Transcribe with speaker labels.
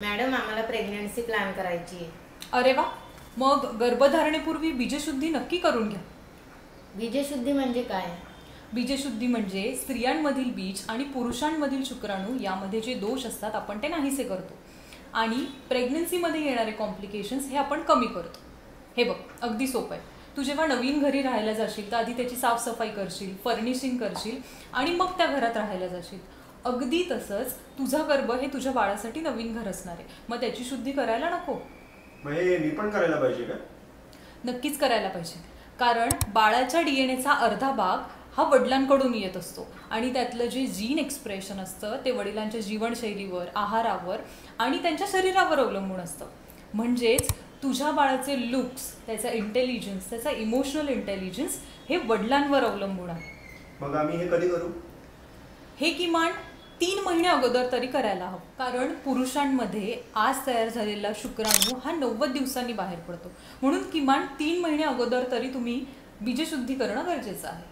Speaker 1: Madam आम्हाला pregnancy plan करायची आहे।
Speaker 2: अरे वा, मग गर्भधारणेपूर्वी बीजशुद्धी नक्की करून घ्या।
Speaker 1: बीजशुद्धी म्हणजे काय?
Speaker 2: बीजशुद्धी म्हणजे स्त्रियांमधील बीज आणि पुरुषांमधील शुक्राणू यामध्ये जे दोष असतात आपण ते नाहीसे करतो आणि प्रेग्नन्सीमध्ये येणारे कॉम्प्लिकेशन्स हे आपण कमी करतो। हे बघ, अगदी सोपं आहे। तू जेव्हा नवीन घरी राहायला जाशील तर आधी त्याची साफसफाई करशील, फर्निशिंग करशील आणि मग त्या घरात राहायला जाशील। अगदी तसंच तुझा गर्भ हे तुझ्या बाळासाठी नवीन घर असणार आहे, मग त्याची शुद्धी करायला नको?
Speaker 3: मग हे मी पण करायला पाहिजे का?
Speaker 2: नक्कीच करायला पाहिजे, कारण बाळाच्या डीएनएचा अर्धा भाग हा वडिलांकडून येत असतो आणि त्यातलं जे जीन एक्सप्रेशन असतं ते वडिलांच्या जीवनशैलीवर, आहारावर आणि त्यांच्या शरीरावर अवलंबून असतं। म्हणजेच तुझ्या बाळाचे लुक्स, त्याचा इंटेलिजन्स, त्याचा इमोशनल इंटेलिजन्स हे वडिलांवर अवलंबून आहे।
Speaker 3: मग आम्ही हे कधी करू?
Speaker 2: हे किमान 3 महिने अगोदर तरी करायला हवं, कारण पुरुषांमध्ये आज तयार झालेला शुक्राणू हा 90 दिवसांनी बाहेर पडतो, म्हणून किमान 3 महिने अगोदर तरी तुम्ही बीजशुद्धी करणं गरजेचं आहे।